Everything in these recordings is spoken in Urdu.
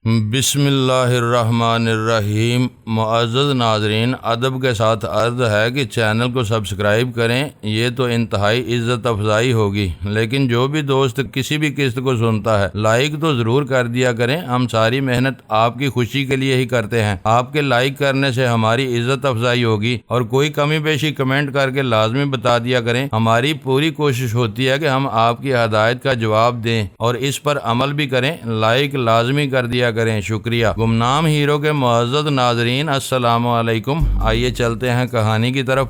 بسم اللہ الرحمن الرحیم۔ معزز ناظرین، ادب کے ساتھ عرض ہے کہ چینل کو سبسکرائب کریں، یہ تو انتہائی عزت افزائی ہوگی، لیکن جو بھی دوست کسی بھی قسط کو سنتا ہے لائک تو ضرور کر دیا کریں۔ ہم ساری محنت آپ کی خوشی کے لیے ہی کرتے ہیں، آپ کے لائک کرنے سے ہماری عزت افزائی ہوگی، اور کوئی کمی بیشی کمنٹ کر کے لازمی بتا دیا کریں۔ ہماری پوری کوشش ہوتی ہے کہ ہم آپ کی ہدایت کا جواب دیں اور اس پر عمل بھی کریں۔ لائک لازمی کر دیا کریں، شکریہ۔ گمنام ہیرو کے معزز ناظرین، السلام علیکم۔ آئیے چلتے ہیں کہانی کی طرف۔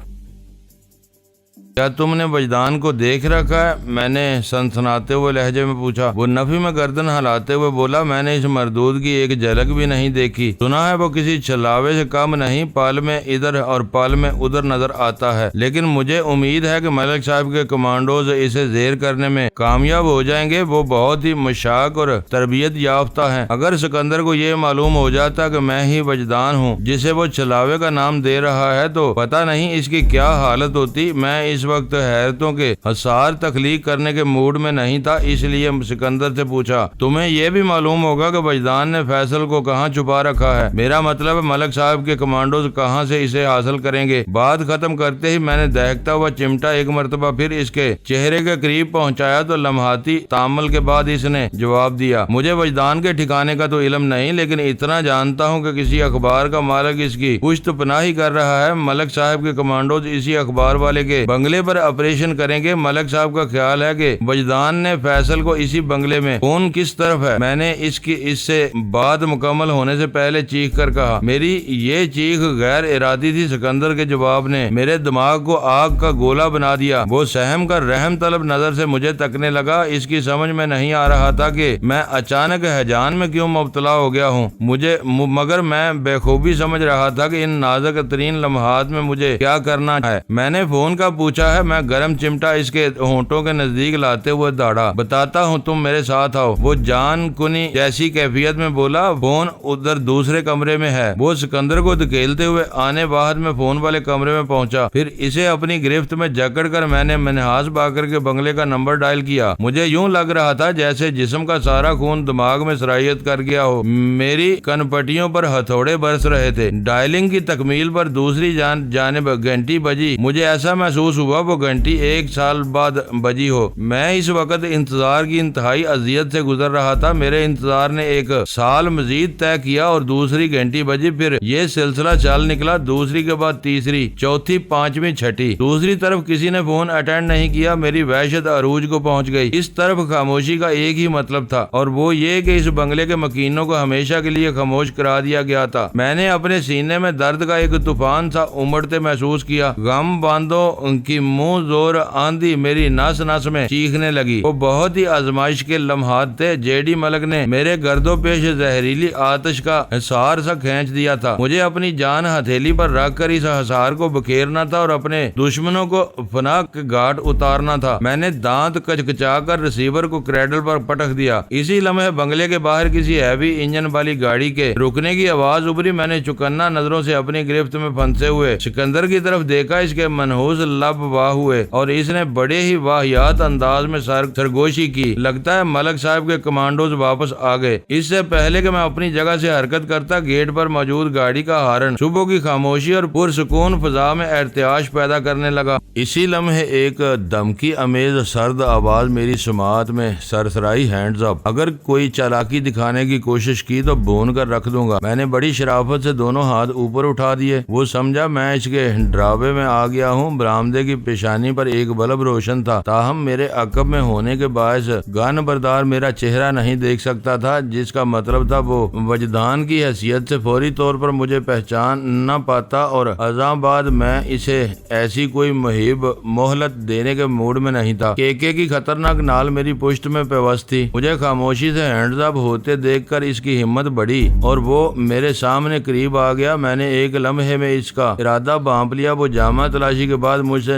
کیا تم نے وجدان کو دیکھ رکھا ہے؟ میں نے سنسناتے ہوئے لہجے میں پوچھا۔ وہ نفی میں گردن ہلاتے ہوئے بولا، میں نے اس مردود کی ایک جھلک بھی نہیں دیکھی۔ سنا ہے وہ کسی چھلاوے سے کم نہیں، پل میں ادھر اور پل میں ادھر نظر آتا ہے، لیکن مجھے امید ہے کہ ملک صاحب کے کمانڈوز اسے زیر کرنے میں کامیاب ہو جائیں گے۔ وہ بہت ہی مشاق اور تربیت یافتہ ہیں۔ اگر سکندر کو یہ معلوم ہو جاتا کہ میں ہی وجدان ہوں جسے وہ چھلاوے کا نام دے رہا ہے تو پتہ نہیں اس کی کیا حالت ہوتی۔ میں اس وقت حیرتوں کے حصار تخلیق کرنے کے موڈ میں نہیں تھا، اس لیے سکندر سے پوچھا، تمہیں یہ بھی معلوم ہوگا کہ وجدان نے فیصل کو کہاں چھپا رکھا ہے؟ میرا مطلب ملک صاحب کے کمانڈوز کہاں سے اسے حاصل کریں گے؟ بات ختم کرتے ہی میں نے دہکتا ہوا چمٹا ایک مرتبہ پھر اس کے چہرے کے قریب پہنچایا تو لمحاتی تامل کے بعد اس نے جواب دیا، مجھے وجدان کے ٹھکانے کا تو علم نہیں، لیکن اتنا جانتا ہوں کہ کسی اخبار کا مالک اس کی پشت پناہی کر رہا ہے۔ ملک صاحب کے کمانڈوز اسی اخبار والے کے بنگلے پر آپریشن کریں گے۔ ملک صاحب کا خیال ہے کہ وجدان نے فیصل کو اسی بنگلے میں فون کس طرف ہے؟ میں نے اس سے بات مکمل ہونے سے پہلے چیخ کر کہا۔ میری یہ چیخ غیر ارادی تھی۔ سکندر کے جواب نے میرے دماغ کو آگ کا گولا بنا دیا۔ وہ سہم کر رحم طلب نظر سے مجھے تکنے لگا۔ اس کی سمجھ میں نہیں آ رہا تھا کہ میں اچانک ہیجان میں کیوں مبتلا ہو گیا ہوں، مگر میں بخوبی سمجھ رہا تھا کہ ان نازک ترین لمحات میں مجھے کیا کرنا ہے۔ میں نے فون کا پوچھا ہے؟ میں گرم چمٹا اس کے ہونٹوں کے نزدیک لاتے ہوئے داڑا۔ بتاتا ہوں، تم میرے ساتھ آؤ۔ وہ جان کنی جیسی کیفیت میں بولا، فون ادھر دوسرے کمرے میں ہے۔ وہ سکندر کو دھکیلتے ہوئے آنے واحد میں فون والے کمرے میں پہنچا، پھر اسے اپنی گرفت میں جکڑ کر میں نے منہاس باقر کے بنگلے کا نمبر ڈائل کیا۔ مجھے یوں لگ رہا تھا جیسے جسم کا سارا خون دماغ میں سرائیت کر گیا ہو۔ میری کنپٹیوں پر ہتھوڑے برس رہے تھے۔ ڈائلنگ کی تکمیل پر دوسری جانب گھنٹی بجی۔ مجھے ایسا محسوس ہوا وہ گھنٹی 1 سال بعد بجی ہو۔ میں اس وقت انتظار کی انتہائی اذیت سے گزر رہا تھا۔ میرے انتظار نے 1 سال مزید طے کیا اور دوسری گھنٹی بجی، پھر یہ سلسلہ چل نکلا، دوسری کے بعد تیسری، چوتھی، پانچویں، چھٹی۔ دوسری طرف کسی نے فون اٹینڈ نہیں کیا۔ میری وحشت عروج کو پہنچ گئی۔ اس طرف خاموشی کا ایک ہی مطلب تھا، اور وہ یہ کہ اس بنگلے کے مکینوں کو ہمیشہ کے لیے خاموش کرا دیا گیا تھا۔ میں نے اپنے سینے میں درد کا ایک طوفان سا امڑتے محسوس کیا۔ غم باندھوں کی منہ زور آندھی میری نس نس میں چیخنے لگی۔ وہ بہت ہی آزمائش کے لمحات تھے۔ جے ڈی ملک نے میرے گرد و پیش زہریلی آتش کا حصار سا کھینچ دیا تھا۔ مجھے اپنی جان ہتھیلی پر رکھ کر اس حصار کو بکھیرنا تھا اور اپنے دشمنوں کو فنا کے گھاٹ اتارنا تھا۔ میں نے دانت کچکچا کر ریسیور کو کریڈل پر پٹک دیا۔ اسی لمحے بنگلے کے باہر کسی ہیوی انجن والی گاڑی کے رکنے کی آواز ابری۔ میں نے چکنا نظروں سے اپنی گرفت میں پھنسے ہوئے سکندر کی طرف دیکھا۔ اس کے منحوس لب واہ ہوئے اور اس نے بڑے ہی واہیات انداز میں سرگوشی کی۔ لگتا ہے ملک صاحب کے کمانڈوز واپس آ گئے۔ اس سے پہلے کہ میں اپنی جگہ سے حرکت کرتا، گیٹ پر موجود گاڑی کا ہارن صبح کی خاموشی اور پرسکون فضا میں ارتعاش پیدا کرنے لگا۔ اسی لمحے ایک دھمکی امیز سرد آواز میری سماعت میں سرسرائی، ہینڈز اپ، اگر کوئی چالاکی دکھانے کی کوشش کی تو بھون کر رکھ دوں گا۔ میں نے بڑی شرافت سے دونوں ہاتھ اوپر اٹھا دیے۔ وہ سمجھا میں اس کے ڈراوے میں آ گیا ہوں۔ برآمدے کی پیشانی پر ایک بلب روشن تھا، تاہم میرے عقب میں ہونے کے باعث گن بردار میرا چہرہ نہیں دیکھ سکتا تھا، جس کا مطلب تھا وہ وجدان کی حیثیت سے فوری طور پر مجھے پہچان نہ پاتا، اور ازاں بعد میں اسے ایسی کوئی مہیب مہلت دینے کے موڈ میں نہیں تھا۔ کیکے کی خطرناک نال میری پشت میں پیوست تھی۔ مجھے خاموشی سے ہینڈز اپ ہوتے دیکھ کر اس کی ہمت بڑھی اور وہ میرے سامنے قریب آ گیا۔ میں نے ایک لمحے میں اس کا ارادہ بھانپ لیا۔ وہ جامع تلاشی کے بعد مجھ سے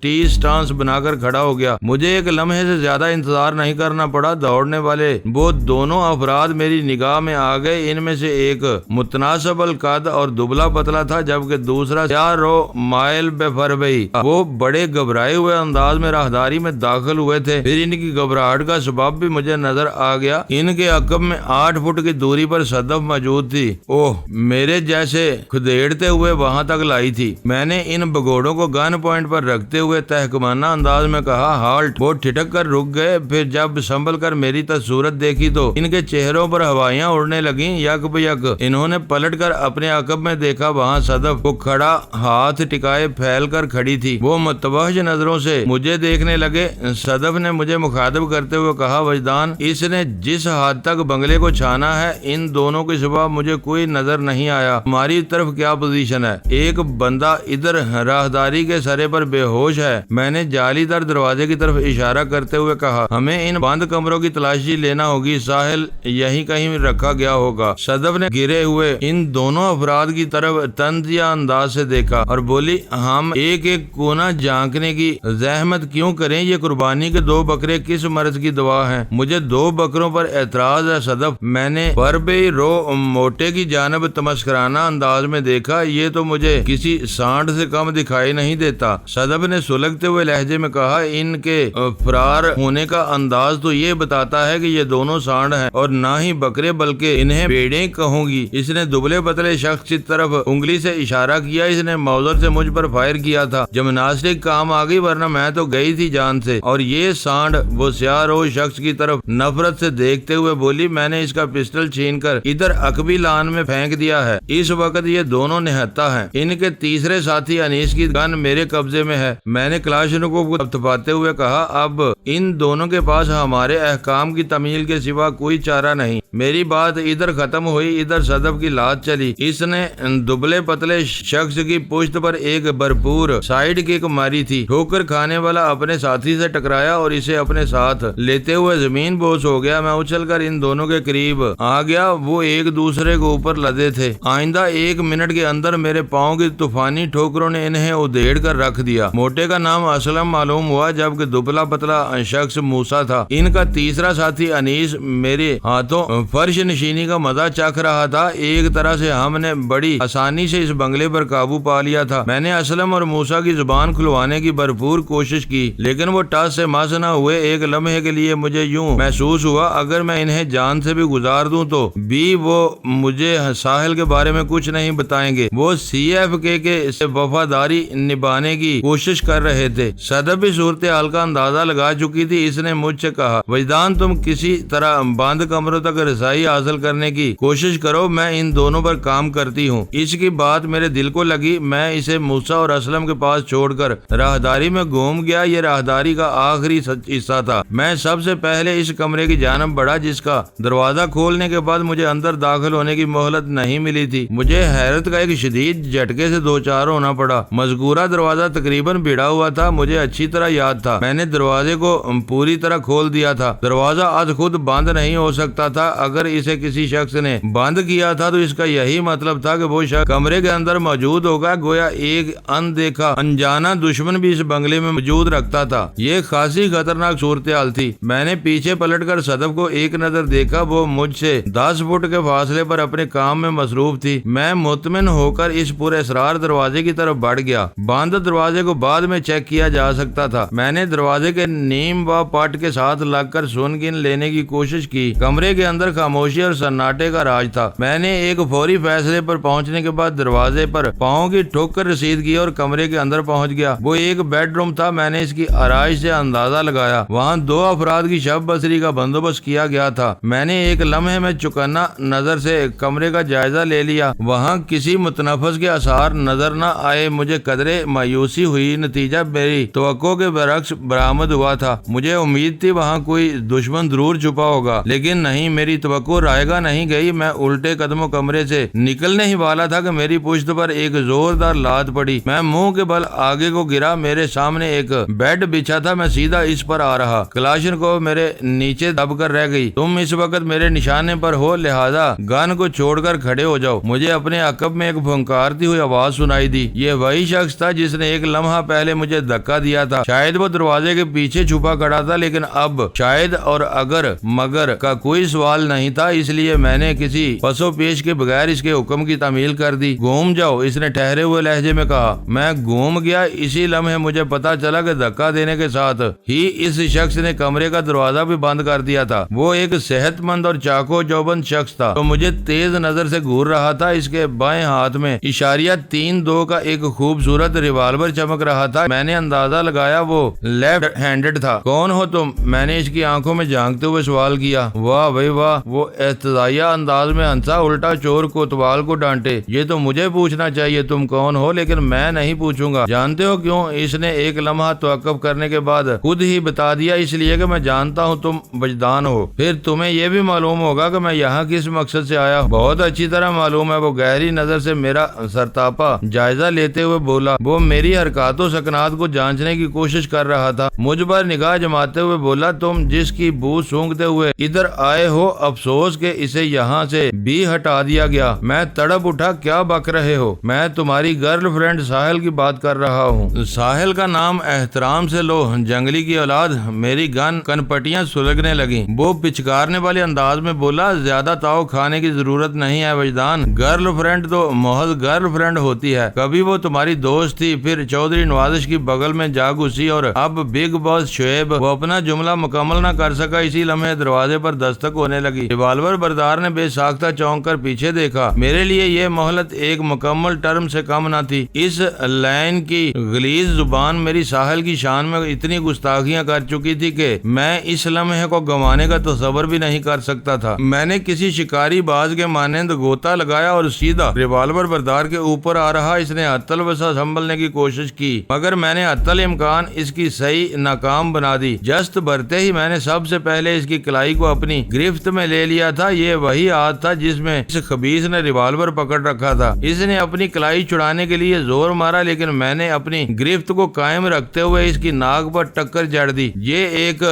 ٹی سٹانس بنا کر کھڑا ہو گیا۔ مجھے ایک لمحے سے زیادہ انتظار نہیں کرنا پڑا۔ دوڑنے والے وہ دونوں افراد میری نگاہ میں آ گئے۔ ان میں سے ایک متناسب القد اور دبلا پتلا تھا، جبکہ دوسرا سیاہ رو مائل بے فربئی۔ وہ بڑے گھبرائے ہوئے انداز میں راہداری میں داخل ہوئے تھے۔ پھر ان کی گھبراہٹ کا سبب بھی مجھے نظر آ گیا۔ ان کے عقب میں 8 فٹ کی دوری پر صدف موجود تھی۔ اوہ، میرے جیسے کھدیڑتے ہوئے وہاں تک لائی تھی۔ میں نے ان بگوڑوں کو گن پوائنٹ پر رکھتے ہوئے تحکمانہ انداز میں کہا، ہالٹ۔ وہ ٹھٹک کر رک گئے۔ پھر جب سنبھل کر میری صورت دیکھی تو ان کے چہروں پر ہوائیاں اڑنے لگیں۔ یک بیک انہوں نے پلٹ کر اپنے عقب میں دیکھا، وہاں صدف کو کھڑا، ہاتھ ٹکائے پھیل کر کھڑی تھی۔ وہ متوحش نظروں سے مجھے دیکھنے لگے۔ صدف نے مجھے مخاطب کرتے ہوئے کہا، وجدان، اس نے جس حد تک بنگلے کو چھانا ہے، ان دونوں کے سوا مجھے کوئی نظر نہیں آیا۔ ہماری طرف کیا پوزیشن ہے؟ ایک بندہ ادھر راہداری کے سرے پر بے ہوش ہے۔ میں نے جالی دار دروازے کی طرف اشارہ کرتے ہوئے کہا، ہمیں ان بند کمروں کی تلاشی لینا ہوگی، ساحل یہیں کہیں رکھا گیا ہوگا۔ صدف نے گرے ہوئے ان دونوں افراد کی طرف طنزیہ انداز سے دیکھا اور بولی، ہم ایک ایک کونا جھانکنے کی زحمت کیوں کریں؟ یہ قربانی کے 2 بکرے کس مرض کی دوا ہیں؟ مجھے 2 بکروں پر اعتراض ہے صدف۔ میں نے بربے رو موٹے کی جانب تمسکرانہ انداز میں دیکھا، یہ تو مجھے کسی سانڈ سے کم دکھائی نہیں دیتا۔ صدف نے سلگتے ہوئے لہجے میں کہا، ان کے فرار ہونے کا انداز تو یہ بتاتا ہے کہ یہ دونوں سانڈ ہیں اور نہ ہی بکرے، بلکہ انہیں بھیڑیں کہوں گی۔ اس نے دبلے پتلے شخص کی طرف انگلی سے اشارہ کیا۔ اس نے موزر سے مجھ پر فائر کیا تھا۔ جمناسٹک کام آ گئی، ورنہ میں تو گئی تھی جان سے۔ اور یہ سانڈ، وہ سیاہ روح شخص کی طرف نفرت سے دیکھتے ہوئے بولی، میں نے اس کا پسٹل چھین کر ادھر عقبی لان میں پھینک دیا ہے۔ اس وقت یہ دونوں نہتا ہیں۔ ان کے تیسرے ساتھی انیس کی گن میرے قبضے میں ہے۔ میں نے کلاشنکوف کو تھپاتے ہوئے کہا، اب ان دونوں کے پاس ہمارے احکام کی تعمیل کے سوا کوئی چارہ نہیں۔ میری بات ادھر ختم ہوئی، ادھر صدف کی لات چلی۔ اس نے دبلے پتلے شخص کی پشت پر ایک بھرپور سائیڈ کک ماری تھی۔ ٹھوکر کھانے والا اپنے ساتھی سے ٹکرایا اور اسے اپنے ساتھ لیتے ہوئے زمین بوس ہو گیا۔ میں اچھل کر ان دونوں کے قریب آ گیا۔ وہ ایک دوسرے کے اوپر لدے تھے۔ آئندہ 1 منٹ کے اندر میرے پاؤں کی طوفانی ٹھوکروں نے انہیں ادھیڑ کر رکھ دیا۔ موٹے کا نام اسلم معلوم ہوا، جبکہ دبلا پتلا شخص موسیٰ تھا۔ ان کا تیسرا ساتھی انیس میرے ہاتھوں فرش نشینی کا مزہ چکھ رہا تھا۔ ایک طرح سے ہم نے بڑی آسانی سے اس بنگلے پر قابو پا لیا تھا۔ میں نے اسلم اور موسیٰ کی زبان کھلوانے کی بھرپور کوشش کی، لیکن وہ ٹس سے مس نہ ہوئے۔ ایک لمحے کے لیے مجھے یوں محسوس ہوا اگر میں انہیں جان سے بھی گزار دوں تو بھی وہ مجھے ساحل کے بارے میں کچھ نہیں بتائیں گے۔ وہ CFK کے سے وفاداری نبھانے کی کوشش کر رہے تھے۔ صدف بھی صورتحال کا اندازہ لگا چکی تھی۔ اس نے مجھ سے کہا، وجدان، تم کسی طرح بند کمروں تک رسائی حاصل کرنے کی کوشش کرو، میں ان دونوں پر کام کرتی ہوں۔ اس کی بات میرے دل کو لگی۔ میں اسے موسیٰ اور اسلم کے پاس چھوڑ کر راہداری میں گھوم گیا۔ یہ راہداری کا آخری حصہ تھا۔ میں سب سے پہلے اس کمرے کی جانب بڑھا جس کا دروازہ کھولنے کے بعد مجھے اندر داخل ہونے کی مہلت نہیں ملی تھی۔ مجھے حیرت کا ایک شدید جھٹکے سے دوچار ہونا پڑا۔ مذکورہ دروازہ تقریباً بھیڑا ہوا تھا، مجھے اچھی طرح یاد تھا۔ میں نے دروازے کو پوری طرح کھول دیا تھا۔ دروازہ از خود بند نہیں ہو سکتا تھا۔ اگر اسے کسی شخص نے بند کیا تھا تو اس کا یہی مطلب تھا کہ وہ شخص کمرے کے اندر موجود ہوگا، گویا ایک اندیکھا انجانا دشمن بھی اس بنگلے میں موجود رکھتا تھا۔ یہ خاصی خطرناک صورتحال تھی۔ میں نے پیچھے پلٹ کر صدف کو ایک نظر دیکھا۔ وہ مجھ سے 10 فٹ کے فاصلے پر اپنے کام میں مصروف تھی۔ میں مطمئن ہو کر اس پر اسرار دروازے کی طرف بڑھ گیا۔ بند دروازے کو بعد میں چیک کیا جا سکتا تھا۔ میں نے دروازے کے نیم و پٹ کے ساتھ لگ کر سن گن لینے کی کوشش کی۔ کمرے کے اندر خاموشی اور سناٹے کا راج تھا۔ میں نے ایک فوری فیصلے پر پہنچنے کے بعد دروازے پر پاؤں کی ٹھوک کر رسید کی اور کمرے کے اندر پہنچ گیا۔ وہ ایک بیڈ روم تھا۔ میں نے اس کی آرائش سے اندازہ لگایا۔ وہاں 2 افراد کی شب بسری کا بندوبست کیا گیا تھا۔ میں نے ایک لمحے میں چوکنا نظر سے کمرے کا جائزہ لے لیا۔ وہاں کسی متنفس کے آثار نظر نہ آئے۔ مجھے قدرے مایوسی ہوئی۔ نتیجہ میری توقع کے برعکس برآمد ہوا تھا۔ مجھے امید تھی وہاں کوئی دشمن ضرور چھپا ہوگا، لیکن نہیں، میری توقع رائے گاہ نہیں گئی۔ میں الٹے قدموں کمرے سے نکلنے ہی والا تھا کہ میری پشت پر ایک زوردار لات پڑی۔ میں منہ کے بل آگے کو گرا۔ میرے سامنے ایک بیڈ بچھا تھا۔ میں سیدھا اس پر آ رہا۔ کلاشنکوف میرے نیچے دب کر رہ گئی۔ تم اس وقت میرے نشانے پر ہو، لہذا گن کو چھوڑ کر کھڑے ہو جاؤ۔ مجھے اپنے عقب میں ایک پھنکارتی ہوئی آواز سنائی دی۔ یہ وہی شخص تھا جس نے ایک لمحہ پہلے مجھے دھکا دیا تھا، شاید وہ دروازے کے پیچھے چھپا کھڑا تھا، لیکن اب شاید اور اگر مگر کا کوئی سوال نہیں تھا، اس لیے میں نے کسی پس و پیش کے بغیر اس کے حکم کی تعمیل کر دی۔ گھوم جاؤ، اس نے ٹھہرے ہوئے لہجے میں کہا۔ میں گھوم گیا۔ اسی لمحے مجھے پتا چلا کہ دھکا دینے کے ساتھ ہی اس شخص نے کمرے کا دروازہ بھی بند کر دیا تھا۔ وہ ایک صحت مند اور چاقو چوبند شخص تھا تو مجھے تیز نظر سے گھور رہا تھا۔ اس کے بائیں ہاتھ میں اشاریہ 3-2 کا ایک خوبصورت ریوالور چمک رہا تھا۔ میں نے اندازہ لگایا وہ لیفٹ ہینڈڈ تھا۔ کون ہو تم؟ میں نے اس کی آنکھوں میں جھانکتے ہوئے سوال کیا۔ واہ بھائی واہ، وہ احتجاجیہ انداز میں ہنسا، الٹا چور کوتوال کو ڈانٹے۔ یہ تو مجھے پوچھنا چاہیے تم کون ہو، لیکن میں نہیں پوچھوں گا۔ جانتے ہو کیوں؟ اس نے ایک لمحہ توقف کرنے کے بعد خود ہی بتا دیا، اس لیے کہ میں جانتا ہوں تم وجدان ہو۔ پھر تمہیں یہ بھی معلوم ہوگا کہ میں یہاں کس مقصد سے آیا ہوں۔ بہت اچھی طرح معلوم ہے۔ وہ گہری نظر سے میرا سرتاپا جائزہ لیتے ہوئے بولا۔ وہ میری حرکات و سکنات کو جانچنے کی کوشش کر رہا تھا۔ مجھ پر نگاہ جماتے ہوئے بولا، تم جس کی بو سونگتے ہوئے ادھر آئے ہو، افسوس کہ اسے یہاں سے بھی ہٹا دیا گیا۔ میں تڑپ اٹھا، کیا بک رہے ہو؟ میں تمہاری گرل فرینڈ ساحل کی بات کر رہا ہوں۔ ساحل کا نام احترام سے لو، جنگلی کی اولاد۔ میری گن کنپٹیاں سلگنے لگیں۔ وہ پچکارنے والے انداز میں بولا، زیادہ تاؤ کھانے کی ضرورت نہیں ہے وجدان۔ گرل فرینڈ تو محض گرل فرینڈ ہوتی ہے۔ کبھی وہ تمہاری دوست تھی، پھر چودھری نوازش کی بغل میں جا گھسی، اور اب بگ باس شعیب۔ وہ اپنا جملہ مکمل نہ کر سکا، اسی لمحے دروازے پر دستک ہونے لگی۔ ریوالور بردار نے بے ساختہ چونک کر پیچھے دیکھا۔ میرے لیے یہ مہلت ایک مکمل ٹرم سے کم نہ تھی۔ اس لائن کی غلیظ زبان میری ساحل کی شان میں اتنی گستاخیاں کر چکی تھی کہ میں اس لمحے کو گنوانے کا تصور بھی نہیں کر سکتا تھا۔ میں نے کسی شکاری باز کے مانند غوطہ لگایا اور سیدھا ریوالور بردار کے اوپر آ رہا۔ اس نے حتل وسع سنبھلنے کی کوشش کی، مگر میں نے حتل امکان اس کی صحیح ناکام بنا دی۔ جست بھرتے ہی میں نے سب سے پہلے اس کی کلائی کو اپنی گرفت میں لے لیا تھا۔ یہ وہی ہاتھ تھا جس میں اس خبیث نے ریوالور پکڑ رکھا تھا۔ اس نے اپنی کلائی چھڑانے کے لیے زور مارا، لیکن میں نے اپنی گرفت کو قائم رکھتے ہوئے اس کی ناک پر ٹکر جڑ دی۔ یہ ایک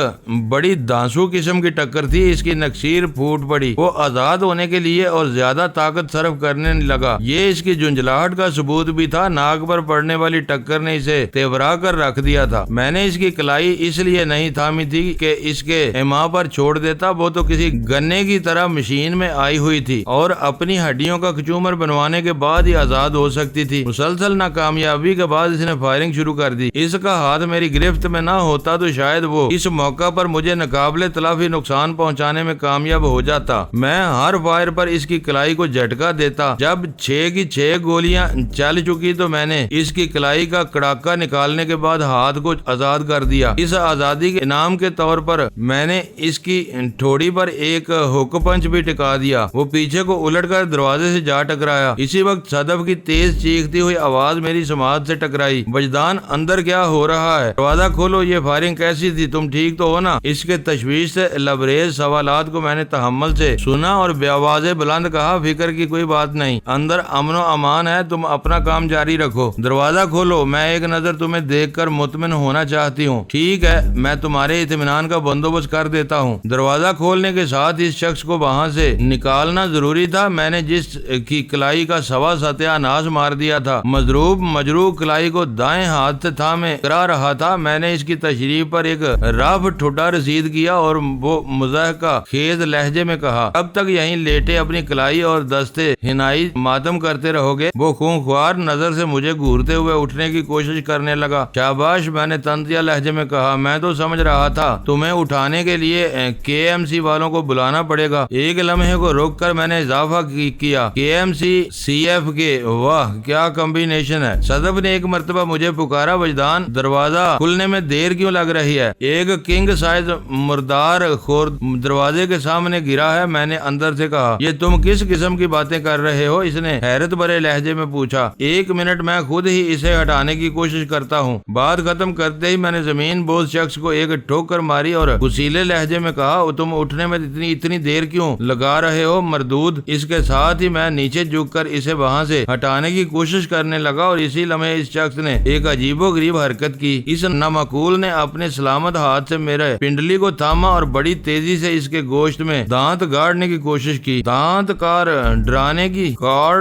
بڑی دانسو قسم کی ٹکر تھی۔ اس کی نکسیر پھوٹ پڑی۔ وہ آزاد ہونے کے لیے اور زیادہ طاقت صرف کرنے لگا۔ یہ اس کی جھنجھلاہٹ کا ثبوت بھی تھا۔ ناک پر پڑنے والی ٹکر نے اسے تیورا کر رکھ دیا تھا۔ میں نے اس کی کلائی اس لیے نہیں تھامی تھی کہ اس کے ایما پر چھوڑ دیتا۔ وہ تو کسی گنے کی طرح مشین میں آئی ہوئی تھی اور اپنی ہڈیوں کا کچومر بنوانے کے بعد ہی آزاد ہو سکتی تھی۔ مسلسل ناکامیابی کے بعد اس نے فائرنگ شروع کر دی۔ اس کا ہاتھ میری گرفت میں نہ ہوتا تو شاید وہ اس موقع پر مجھے ناقابل تلافی نقصان پہنچانے میں کامیاب ہو جاتا۔ میں ہر فائر پر اس کی کلائی کو جھٹکا دیتا۔ جب 6 کی 6 گولیاں چل چکی تو میں نے اس کی کلائی کا کڑاکا نکالنے کے بعد ہاتھ کو آزاد کر دیا۔ اس آزادی کے انعام کے طور پر میں نے اس کی ٹھوڑی پر ایک ہک پنچ بھی ٹکا دیا۔ وہ پیچھے کو الٹ کر دروازے سے جا ٹکرایا۔ اسی وقت صدف کی تیز چیختی ہوئی آواز میری سماعت سے ٹکرائی۔ وجدان، اندر کیا ہو رہا ہے؟ دروازہ کھولو۔ یہ فائرنگ کیسی تھی؟ تم ٹھیک تو ہو نا؟ اس کے تشویش سے لبریز سوالات کو میں نے تحمل سے سنا اور بے آواز بلند کہا، فکر کی کوئی بات نہیں، اندر امن و امان ہے، تم اپنا کام جاری رکھو۔ دروازہ کھولو، میں ایک نظر تمہیں دیکھ کر مطمئن ہونا چاہتی ہوں۔ ٹھیک ہے، میں تمہارے اطمینان کا بندوبست کر دیتا ہوں۔ دروازہ کھولنے کے ساتھ اس شخص کو وہاں سے نکالنا ضروری تھا۔ میں نے جس کی کلائی کا سوا ستیہ ناش مار دیا تھا، مضروب مجروح کلائی کو دائیں ہاتھ سے تھامے کرا رہا تھا۔ میں نے اس کی تشریف پر ایک رف ٹھڈا رسید کیا اور وہ مضحکہ خیز لہجے میں کہا، اب تک یہیں لیٹے اپنی کلائی اور دستے ہنائی ماتم کرتے رہو گے؟ وہ خونخوار نظر سے مجھے گھورتے ہوئے اٹھنے کی کوشش کرنے لگا۔ شاباش، میں نے طنزیہ لہجے میں کہا، میں تو سمجھ رہا تھا تمہیں اٹھانے کے لیے KMC والوں کو بلانا پڑے گا۔ ایک لمحے کو روک کر میں نے اضافہ کیا، KMC CF کے، واہ کیا کمبینیشن ہے۔ صدف نے ایک مرتبہ مجھے پکارا، وجدان دروازہ کھلنے میں دیر کیوں لگ رہی ہے؟ ایک کنگ سائز مردار خور دروازے کے سامنے گرا ہے۔ میں نے اندر سے کہا، یہ تم کس قسم کی باتیں کر رہے ہو؟ اس نے حیرت بھرے لہجے میں پوچھا۔ ایک منٹ، میں خود ہی اسے ہٹانے کی کوشش کرتا ہوں۔ بات ختم کرتے ہی میں نے زمین بوس شخص کو ایک ٹھوکر ماری اور غصیلے لہجے میں کہا، تم اٹھنے میں اتنی دیر کیوں لگا رہے ہو مردود؟ اس کے ساتھ ہی میں نیچے جھک کر اسے وہاں سے ہٹانے کی کوشش کرنے لگا اور اسی لمحے اس شخص نے ایک عجیب و غریب حرکت کی۔ اس نامعقول نے اپنے سلامت ہاتھ سے میرے پنڈلی کو تھاما اور بڑی تیزی سے اس کے گوشت میں دانت گاڑنے کی کوشش کی۔ دانت کار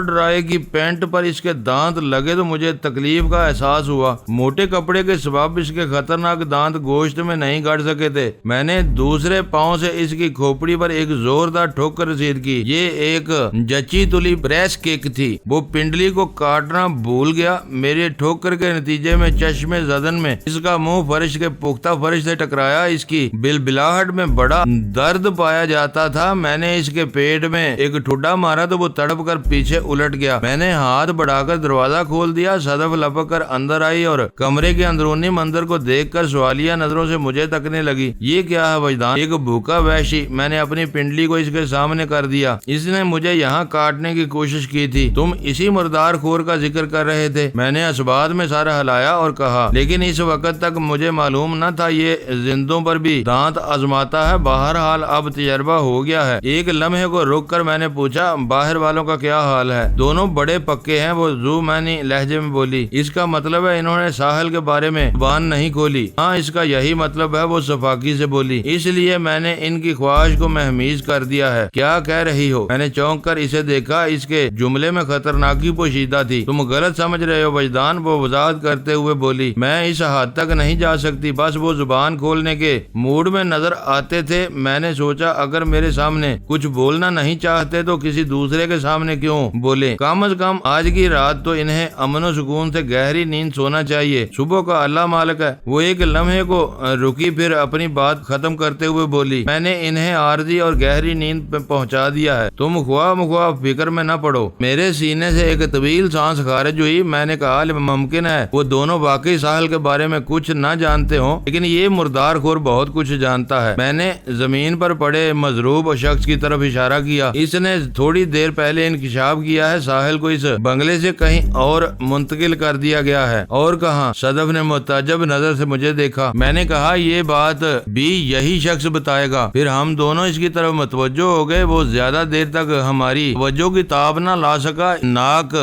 ڈرائے کی پینٹ پر اس کے دانت لگے تو مجھے تکلیف کا کا احساس ہوا۔ موٹے کپڑے کے سبب اس کے خطرناک دانت گوشت میں نہیں گڑ سکے تھے۔ میں نے دوسرے پاؤں سے اس کی کھوپڑی پر ایک زوردار ٹھوکر رسید کی۔ یہ ایک جچی تلی پریس کک تھی۔ وہ پنڈلی کو کاٹنا بھول گیا۔ میرے ٹھوکر کے نتیجے میں چشم زدن میں اس کا منہ فرش کے پختہ فرش سے ٹکرایا۔ اس کی بلبلاہٹ میں بڑا درد پایا جاتا تھا۔ میں نے اس کے پیٹ میں ایک ٹھڈا مارا تو وہ تڑپ کر پیچھے الٹ گیا۔ میں نے ہاتھ بڑھا کر دروازہ کھول دیا۔ صدف لپک کر اندر آئی اور کمرے کے اندرونی منظر کو دیکھ کر سوالیہ نظروں سے مجھے تکنے لگی۔ یہ کیا ہے وجدان؟ ایک بھوکا وحشی۔ میں نے اپنی پنڈلی کو اس کے سامنے کر دیا۔ اس نے مجھے یہاں کاٹنے کی کوشش کی تھی۔ تم اسی مردار خور کا ذکر کر رہے تھے۔ میں نے اسباد میں سر ہلایا اور کہا، لیکن اس وقت تک مجھے معلوم نہ تھا یہ زندوں پر بھی دانت آزماتا ہے۔ بہرحال اب تجربہ ہو گیا ہے۔ ایک لمحے کو رک کر میں نے پوچھا، باہر والوں کا کیا حال ہے؟ دونوں بڑے پکے ہیں، وہ زومانی لہجے میں بولی۔ اس کا مطلب ہے انہوں نے ساحل کے بارے میں زبان نہیں کھولی؟ ہاں، اس کا یہی مطلب ہے، وہ صفاقی سے بولی۔ اس لیے میں نے ان کی خواہش کو مہمیز کر دیا ہے۔ کیا کہہ رہی ہو؟ میں نے چونک کر اسے دیکھا۔ اس کے جملے میں خطرناکی پوشیدہ تھی۔ تم غلط سمجھ رہے ہو وجدان، وہ وضاحت کرتے ہوئے بولی۔ میں اس حد تک نہیں جا سکتی، بس وہ زبان کھولنے کے موڈ میں نظر آتے تھے۔ میں نے سوچا اگر میرے سامنے کچھ بولنا نہیں چاہتے تو کسی دوسرے کے سامنے کیوں بولے؟ کم از کم آج کی رات تو انہیں امن و سکون سے گہری نیند سونا چاہیے۔ صبح کا اللہ مالک ہے۔ وہ ایک لمحے کو رکی، پھر اپنی بات ختم کرتے ہوئے بولی، میں نے انہیں عارضی اور گہری نیند پہ پہنچا دیا ہے۔ تم خواہ مخواہ فکر میں نہ پڑو۔ میرے سینے سے ایک طویل سانس خارج ہوئی۔ میں نے کہا، ممکن ہے وہ دونوں واقعی ساحل کے بارے میں کچھ نہ جانتے ہوں، لیکن یہ مردار خور بہت کچھ جانتا ہے۔ میں نے زمین پر پڑے مضروب شخص کی طرف اشارہ کیا۔ اس نے تھوڑی دیر پہلے انکشاف کیا ہے، ساحل کو اس بنگلے سے کہیں اور منتقل کر دیا گیا ہے۔ اور کہاں؟ صدف نے متعجب نظر سے مجھے دیکھا۔ میں نے کہا، یہ بات بھی یہی شخص بتائے گا۔ پھر ہم دونوں اس کی طرف متوجہ ہو گئے۔ وہ زیادہ دیر تک ہماری توجہ کی تاب نہ لا سکا۔ ناک،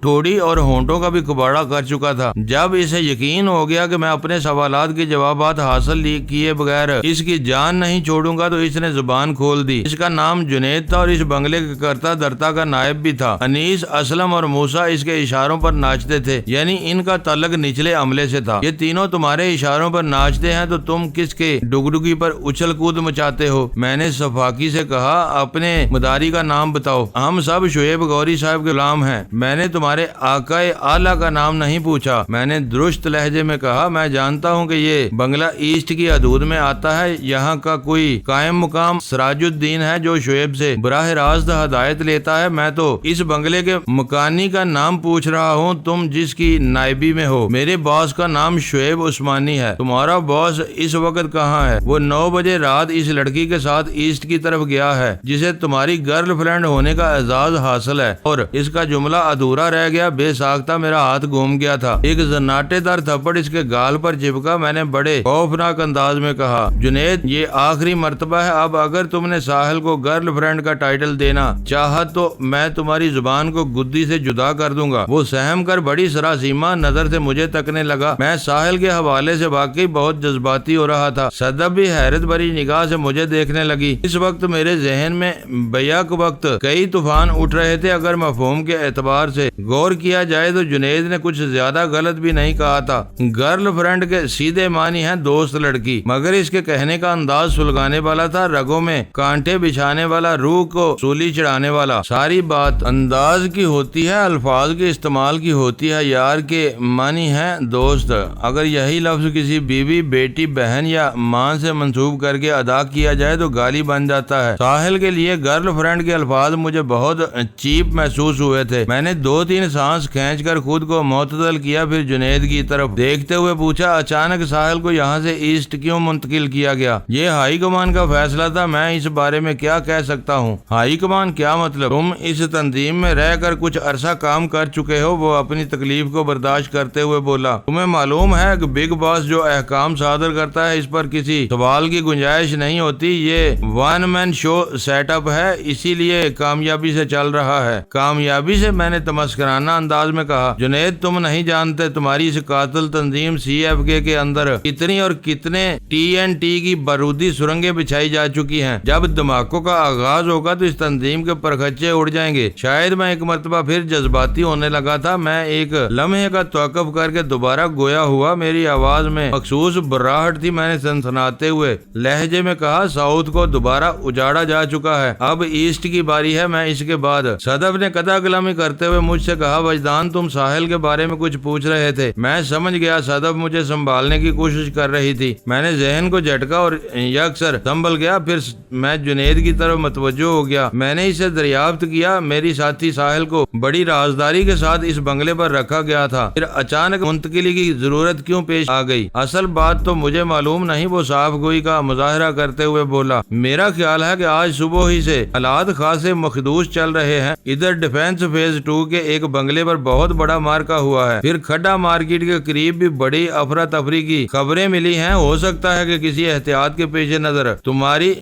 ٹھوڑی اور ہونٹوں کا بھی کباڑا کر چکا تھا۔ جب اسے یقین ہو گیا کہ میں اپنے سوالات کے جوابات حاصل کیے بغیر اس کی جان نہیں چھوڑوں گا تو اس نے زبان کھول دی۔ اس کا نام جنید تھا اور اس بنگلے کے کرتا درتا کا نائب بھی تھا۔ انیس، اسلم اور موسیٰ اس کے اشاروں پر ناچتے تھے، یعنی ان کا تعلق نچلے عملے سے تھا۔ یہ تینوں تمہارے اشاروں پر ناچتے ہیں تو تم کس کے ڈگڈگی پر اچھل کود مچاتے ہو؟ میں نے صفاقی سے کہا، اپنے مداری کا نام بتاؤ۔ ہم سب شعیب غوری صاحب کے غلام ہیں۔ میں نے تمہارے آقائے اعلیٰ کا نام نہیں پوچھا۔ میں نے درست لہجے میں کہا، میں جانتا ہوں کہ یہ بنگلہ ایسٹ کی حدود میں آتا ہے۔ یہاں کا کوئی قائم مقام سراج الدین ہے جو شعیب سے براہ راست ہدایت لیتا ہے۔ میں تو اس بنگلے کے مکانی کا نام پوچھ رہا ہوں، تم جس کی نائبی میں ہو۔ میرے باس کا نام شعیب عثمانی ہے۔ تمہارا باس اس وقت کہاں ہے؟ وہ 9 بجے رات اس لڑکی کے ساتھ ایسٹ کی طرف گیا ہے جسے تمہاری گرل فرینڈ ہونے کا اعزاز حاصل ہے۔ اور اس کا جملہ ادھورا رہ گیا۔ بے ساختہ میرا ہاتھ گھوم گیا تھا۔ ایک زناٹے دار تھپڑ اس کے گال پر چپکا۔ میں نے بڑے خوفناک انداز میں کہا، جنید، یہ آخری مرتبہ ہے۔ اب اگر تم نے ساحل کو گرل فرینڈ کا ٹائٹل دینا چاہا تو میں تمہاری زبان کو گدی سے جدا کر دوں گا۔ وہ سہم کر بڑی سراسیمہ نظر سے مجھے تکنے لگا۔ میں ساحل کے حوالے سے واقعی بہت جذباتی ہو رہا تھا۔ صدف بھی حیرت بھری نگاہ سے مجھے دیکھنے لگی۔ اس وقت میرے ذہن میں بیک وقت کئی طوفان اٹھ رہے تھے۔ اگر مفہوم کے اعتبار سے غور کیا جائے تو جنید نے کچھ زیادہ غلط بھی نہیں کہا تھا۔ گرل فرینڈ کے سیدھے معنی ہے دوست لڑکی، مگر اس کے کہنے کا انداز سلگانے والا تھا، رگوں میں کانٹے بچھانے والا، روح کو سولی چڑھانے والا۔ ساری بات انداز کی ہوتی ہے، الفاظ کے استعمال کی ہوتی ہے۔ یار کے معنی ہے دوست۔ اگر یہی لفظ کسی بیوی، بیٹی، بہن یا ماں سے منسوب کر کے ادا کیا جائے تو گالی بن جاتا ہے۔ ساحل کے لیے گرل فرینڈ کے الفاظ مجھے بہت چیپ محسوس ہوئے تھے۔ میں نے 2-3 سانس کھینچ کر خود کو معتدل کیا، پھر جنید کی طرف دیکھتے ہوئے پوچھا، اچانک ساحل کو یہاں سے ایسٹ کیوں منتقل کیا گیا؟ یہ ہائی کمان کا فیصلہ تھا، میں اس بارے میں کیا کہہ سکتا ہوں؟ ہائی کمان کیا مطلب؟ تم اس تنظیم میں رہ کر کچھ عرصہ کام کر چکے ہو۔ وہ اپنی تکلیف کو برداشت کرتے ہوئے بولا، تمہیں معلوم ہے کہ بگ باس جو احکام صادر کرتا ہے اس پر کسی سوال کی گنجائش نہیں ہوتی۔ یہ 1 مین شو سیٹ اپ ہے، اسی لیے کامیابی سے چل رہا ہے۔ کامیابی سے؟ میں نے تمسکرانہ انداز میں کہا، جنید تم نہیں جانتے تمہاری اس قاتل تنظیم CFK کے اندر کتنی اور کتنے TNT کی بارودی سرنگیں بچھائی جا چکی ہیں۔ جب دھماکوں کا آغاز ہوگا تو اس تنظیم کے پرخچے اڑ جائیں گے۔ شاید میں ایک مرتبہ پھر جذباتی ہونے لگا تھا۔ میں ایک لمحے لمحے کا توقف کر کے دوبارہ گویا ہوا۔ میری آواز میں مخصوص براہٹ تھی۔ میں نے سنسناتے ہوئے لہجے میں کہا، ساؤتھ کو دوبارہ اجاڑا جا چکا ہے، اب ایسٹ کی باری ہے۔ میں اس کے بعد صدف نے قطع کلامی کرتے ہوئے مجھ سے کہا، وجدان تم ساحل کے بارے میں کچھ پوچھ رہے تھے۔ میں سمجھ گیا صدف مجھے سنبھالنے کی کوشش کر رہی تھی۔ میں نے ذہن کو جھٹکا اور یکسر سنبھل گیا۔ پھر میں جنید کی طرف متوجہ ہو گیا۔ میں نے اسے دریافت کیا، میری ساتھی ساحل کو بڑی رازداری کے ساتھ اس بنگلے پر رکھا گیا تھا، پھر اچانک منتقلی کی ضرورت کیوں پیش آ گئی؟ اصل بات تو مجھے معلوم نہیں، وہ صاف گوئی کا مظاہرہ کرتے ہوئے بولا۔ میرا خیال ہے کہ آج صبح ہی سے حالات خاصے مخدوش چل رہے ہیں۔ ادھر ڈیفنس فیز 2 کے ایک بنگلے پر بہت بڑا مارکا ہوا ہے، پھر کھڈا مارکیٹ کے قریب بھی بڑی افراتفری کی خبریں ملی ہیں۔ ہو سکتا ہے کہ کسی احتیاط کے پیش نظر تمہاری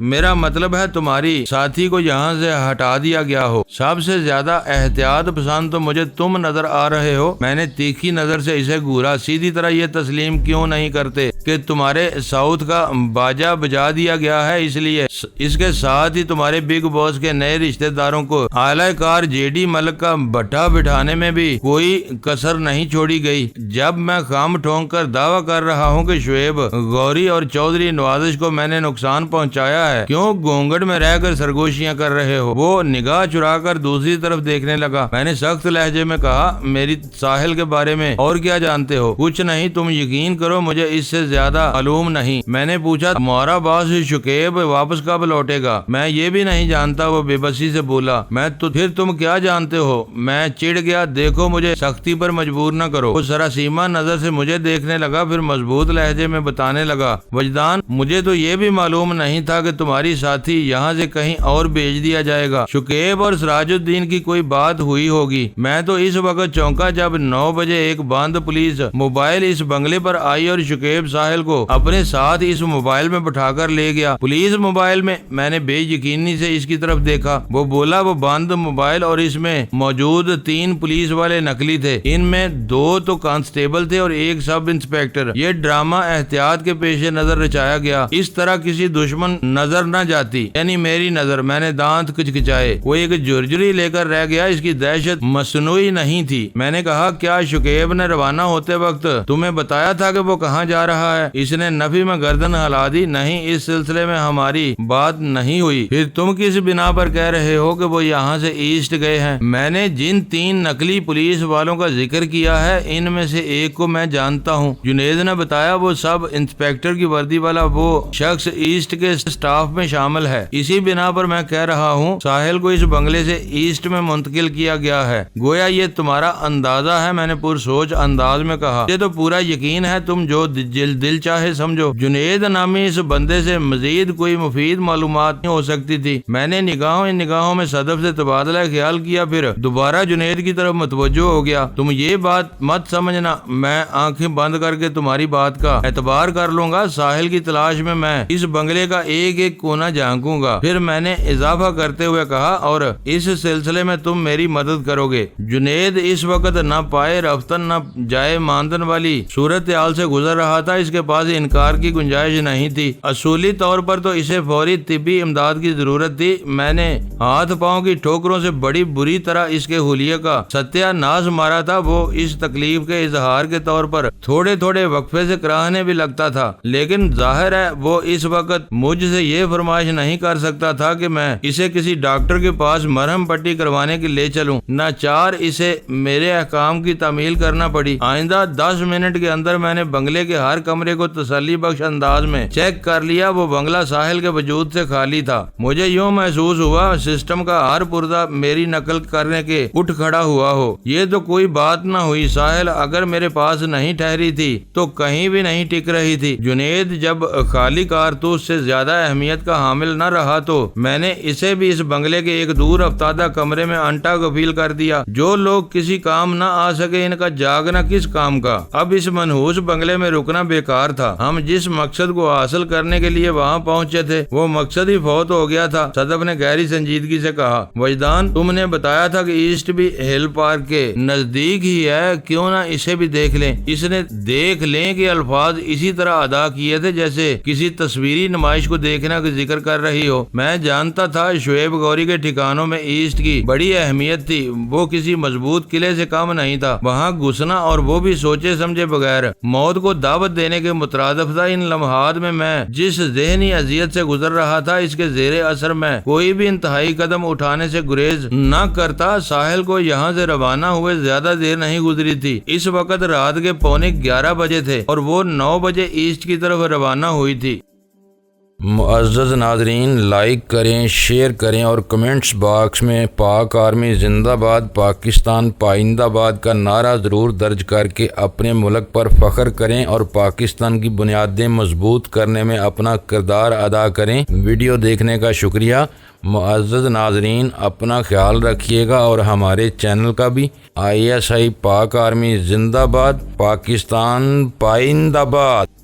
میرا مطلب ہے تمہاری ساتھی کو یہاں سے ہٹا دیا گیا ہو۔ سب سے زیادہ احتیاط پسند تو مجھے تم نظر آ رہے ہو۔ میں نے تیکھی نظر سے اسے گھورا۔ سیدھی طرح یہ تسلیم کیوں نہیں کرتے کہ تمہارے ساؤتھ کا باجا بجا دیا گیا ہے، اس لیے اس کے ساتھ ہی تمہارے بگ باس کے نئے رشتہ داروں کو اعلی کار جے ڈی ملک کا بٹھا بٹھانے میں بھی کوئی کسر نہیں چھوڑی گئی۔ جب میں خام ٹھونک کر دعویٰ کر رہا ہوں کہ شعیب غوری اور چودھری نوازش کو میں نے نقصان پہنچایا ہے، کیوں گھونگھٹ میں رہ کر سرگوشیاں کر رہے ہو؟ وہ نگاہ چرا کر دوسری طرف دیکھنے لگا۔ میں نے سخت لہجے میں کہا، میری ساحل کے بارے میں اور کیا جانتے ہو؟ کچھ نہیں، تم یقین کرو مجھے اس سے زیادہ معلوم نہیں۔ میں نے پوچھا، ہمارا باس شکیب واپس کب لوٹے گا؟ میں یہ بھی نہیں جانتا، وہ بے بسی سے بولا۔ میں تو پھر تم کیا جانتے ہو؟ میں چڑ گیا۔ دیکھو مجھے سختی پر مجبور نہ کرو۔ وہ سراسیمہ نظر سے مجھے دیکھنے لگا، پھر مضبوط لہجے میں بتانے لگا، وجدان مجھے تو یہ بھی معلوم نہیں تھا کہ تمہاری ساتھی یہاں سے کہیں اور بھیج دیا جائے گا۔ شکیب اور سراج الدین کی کوئی بات ہوئی ہوگی۔ میں تو اس وقت چونکا جب 9 بجے ایک بند پولیس موبائل اس بنگلے پر آئی اور شکیب ساحل کو اپنے ساتھ اس موبائل میں بٹھا کر لے گیا۔ پولیس موبائل میں نے بے یقینی سے اس کی طرف دیکھا۔ وہ بولا، وہ بند موبائل اور اس میں موجود 3 پولیس والے نقلی تھے، ان میں 2 تو کانسٹیبل تھے اور 1 سب انسپیکٹر۔ یہ ڈرامہ احتیاط کے پیش نظر رچایا گیا، اس طرح کسی دشمن نظر نہ جاتی، یعنی میری نظر۔ میں نے دانت کچکچائے۔ وہ ایک جرجری لے کر رہ گیا، اس کی دہشت مصنوعی نہیں تھی۔ میں نے کہا، کیا شکیب نے روانہ ہوتے وقت تمہیں بتایا تھا کہ وہ کہاں جا رہا ہے؟ اس نے نفی میں گردن ہلا دی۔ نہیں، اس سلسلے میں ہماری بات نہیں ہوئی۔ پھر تم کس بنا پر کہہ رہے ہو کہ وہ یہاں سے ایسٹ گئے ہیں؟ میں نے جن 3 نقلی پولیس والوں کا ذکر کیا ہے، ان میں سے ایک کو میں جانتا ہوں، جنید نے بتایا۔ وہ سب انسپیکٹر کی وردی والا وہ شخص ایسٹ کے سٹاف میں شامل ہے۔ اسی بنا پر میں کہہ رہا ہوں ساحل کو اس بنگلے سے ایسٹ میں منتقل کیا گیا ہے۔ گویا یہ تمہارا اندازہ ہے، میں نے پرسوچ انداز میں کہا۔ یہ تو پورا یقین ہے، تم جو دل چاہے سمجھو۔ جنید نامی اس بندے سے مزید کوئی مفید معلومات نہیں ہو سکتی تھی۔ میں نے نگاہوں میں صدف سے تبادلہ خیال کیا، پھر دوبارہ جنید کی طرف متوجہ ہو گیا۔ تم یہ بات مت سمجھنا میں آنکھیں بند کر کے تمہاری بات کا اعتبار کر لوں گا۔ ساحل کی تلاش میں اس بنگلے کا ایک ایک کونا جھانکوں گا۔ پھر میں نے اضافہ کرتے ہوئے کہا، اور اس سلسلے میں تم میری مدد کرو گے۔ جنید اس وقت نہ پائے رفتن نہ جائے ماندن والی صورتحال سے گزر رہا تھا۔ اس کے پاس انکار کی گنجائش نہیں تھی۔ اصولی طور پر تو اسے فوری طبی امداد کی ضرورت تھی۔ میں نے ہاتھ پاؤں کی ٹھوکروں سے بڑی بری طرح اس کے حلیے کا ستیہ ناش مارا تھا۔ وہ اس تکلیف کے اظہار کے طور پر تھوڑے تھوڑے وقفے سے کراہنے بھی لگتا تھا، لیکن ظاہر ہے وہ اس وقت مجھ سے یہ فرمائش نہیں کر سکتا تھا کہ میں اسے کسی ڈاکٹر کے پاس مرہم پٹی کروانے کے لے چلوں۔ ناچار اسے میرے احکام کی تعمیل کرنا پڑی۔ آئندہ 10 منٹ کے اندر میں نے بنگلے کے ہر کمرے کو تسلی بخش انداز میں چیک کر لیا۔ وہ بنگلہ ساحل کے وجود سے خالی تھا۔ مجھے یوں محسوس ہوا سسٹم کا ہر پرزہ میری نقل کرنے کے اٹھ کھڑا ہوا ہو۔ یہ تو کوئی بات نہ ہوئی، ساحل اگر میرے پاس نہیں ٹھہری تھی تو کہیں بھی نہیں ٹک رہی تھی۔ جنید جب خالی کارتوس سے زیادہ اہمیت کا حامل نہ رہا تو میں نے اسے بھی اس بنگلے کے ایک دور افتادہ کمرے میں انٹا گفیل کر دیا۔ جو لوگ کسی کام نہ آ سکے، ان کا جاگنا کس کام کا؟ اب اس منحوس بنگلے میں رکنا بیکار تھا۔ ہم جس مقصد کو حاصل کرنے کے لیے وہاں پہنچے تھے وہ مقصد ہی فوت ہو گیا تھا۔ صدف نے گہری سنجیدگی سے کہا، وجدان تم نے بتایا تھا کہ ایسٹ بھی ہل پارک کے نزدیک ہی ہے، کیوں نہ اسے بھی دیکھ لیں؟ اس نے دیکھ لیں کہ الفاظ اسی طرح ادا کیے تھے جیسے کسی تصویری نمائش کو دیکھنا کا ذکر کر رہی ہو۔ میں جانتا تھا شعیب غوری کے ٹھکانوں میں ایسٹ کی بڑی اہمیت تھی۔ وہ کسی مضبوط مضبوط قلعے سے کم نہیں تھا، وہاں گھسنا اور وہ بھی سوچے سمجھے بغیر۔ موت کو دعوت دینے کے مترادف تھا۔ ان لمحات میں جس ذہنی اذیت سے گزر رہا تھا، اس کے زیر اثر میں کوئی بھی انتہائی قدم اٹھانے سے گریز نہ کرتا۔ ساحل کو یہاں سے روانہ ہوئے زیادہ دیر نہیں گزری تھی۔ اس وقت رات کے 11:15 بجے تھے اور وہ 9 بجے ایسٹ کی طرف روانہ ہوئی تھی۔ معزز ناظرین، لائک کریں، شیئر کریں اور کمنٹس باکس میں پاک آرمی زندہ باد، پاکستان پائندہ باد کا نعرہ ضرور درج کر کے اپنے ملک پر فخر کریں اور پاکستان کی بنیادیں مضبوط کرنے میں اپنا کردار ادا کریں۔ ویڈیو دیکھنے کا شکریہ۔ معزز ناظرین، اپنا خیال رکھیے گا اور ہمارے چینل کا بھی۔ ISI پاک آرمی زندہ باد، پاکستان پائندہ باد۔